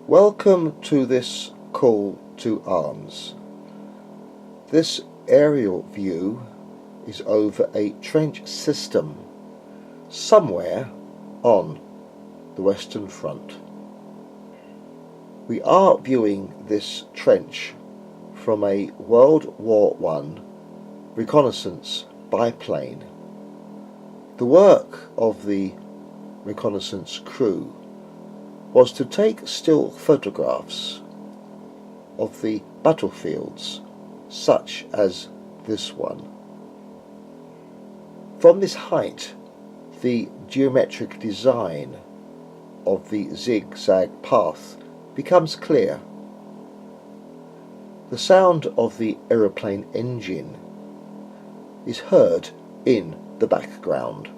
Welcome to this call to arms. This aerial view is over a trench system somewhere on the Western Front. We are viewing this trench from a World War I reconnaissance biplane. The work of the reconnaissance crew was to take still photographs of the battlefields such as this one. From this height, the geometric design of the zigzag path becomes clear. The sound of the aeroplane engine is heard in the background.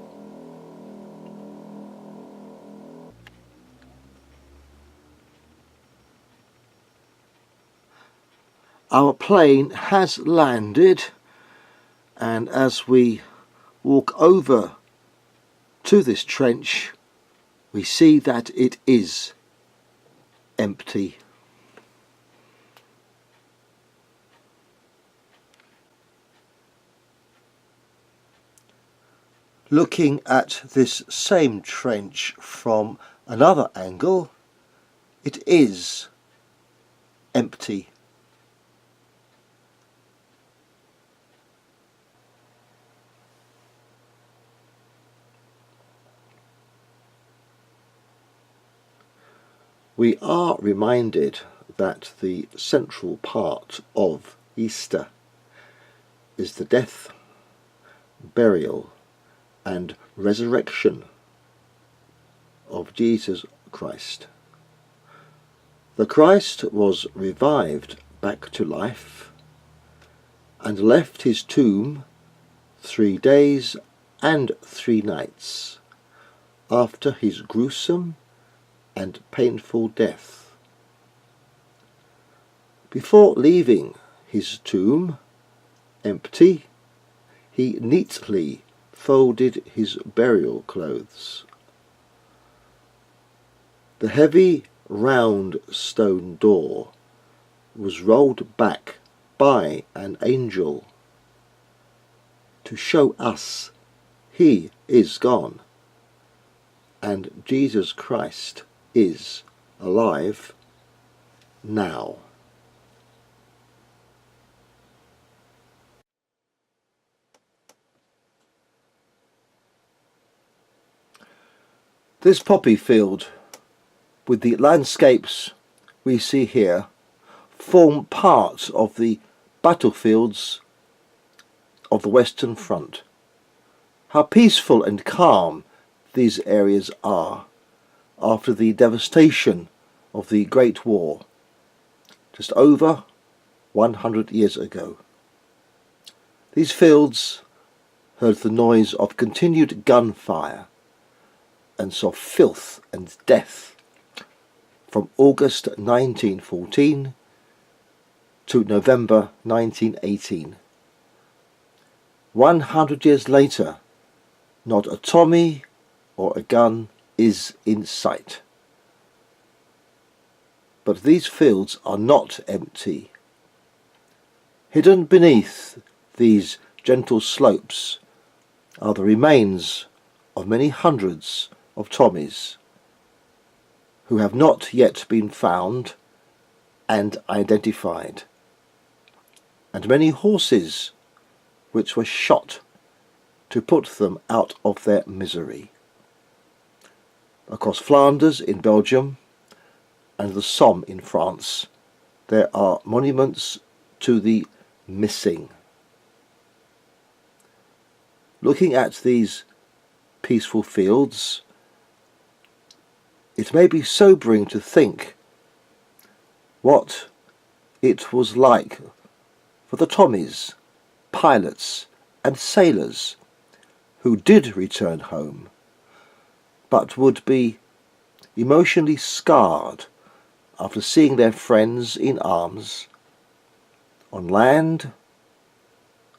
Our plane has landed, and as we walk over to this trench, we see that it is empty. Looking at this same trench from another angle, it is empty. We are reminded that the central part of Easter is the death, burial, and resurrection of Jesus Christ. The Christ was revived back to life and left his tomb 3 days and 3 nights after his gruesome and painful death. Before leaving his tomb empty, he neatly folded his burial clothes. The heavy round stone door was rolled back by an angel to show us he is gone and Jesus Christ is alive now. This poppy field with the landscapes we see here form part of the battlefields of the Western Front. How peaceful and calm these areas are after the devastation of the Great War just over 100 years ago. These fields heard the noise of continued gunfire and saw filth and death from August 1914 to November 1918. 100 years later, not a Tommy or a gun is in sight. But these fields are not empty. Hidden beneath these gentle slopes are the remains of many hundreds of Tommies who have not yet been found and identified, and many horses which were shot to put them out of their misery. Across Flanders in Belgium and the Somme in France, there are monuments to the missing. Looking at these peaceful fields, it may be sobering to think what it was like for the Tommies, pilots and sailors who did return home, but would be emotionally scarred after seeing their friends in arms, on land,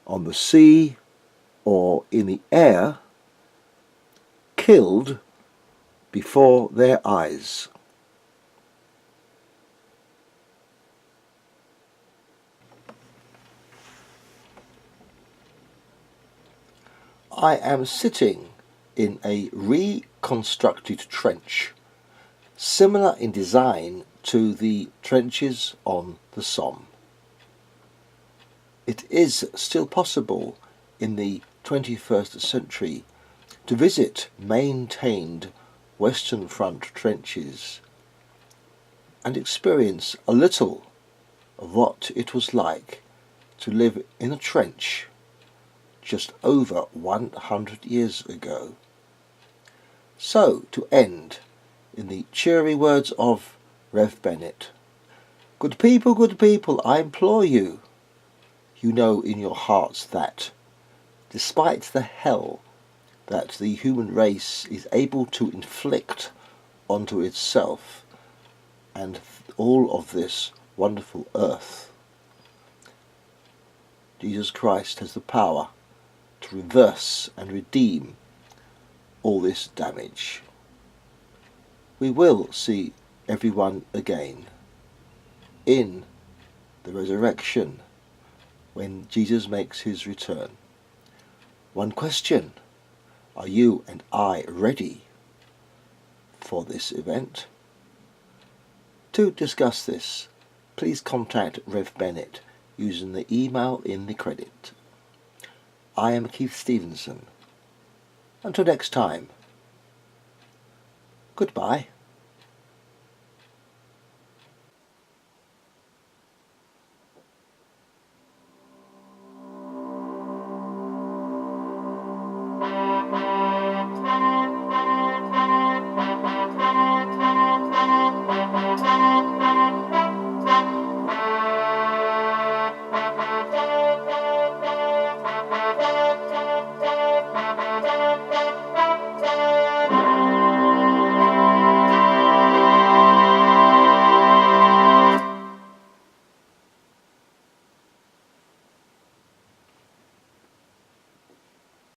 on the sea, or in the air, killed before their eyes. I am sitting in a reconstructed trench, similar in design to the trenches on the Somme. It is still possible in the 21st century to visit maintained Western Front trenches and experience a little of what it was like to live in a trench just over 100 years ago. So, to end in the cheery words of Rev Bennett, good people, I implore you, you know in your hearts that, despite the hell that the human race is able to inflict onto itself and all of this wonderful earth, Jesus Christ has the power to reverse and redeem all this damage. We will see everyone again in the resurrection when Jesus makes his return. One question: are you and I ready for this event? To discuss this, please contact Rev Bennett using the email in the credit. I am Keith Stevenson. Until next time, goodbye.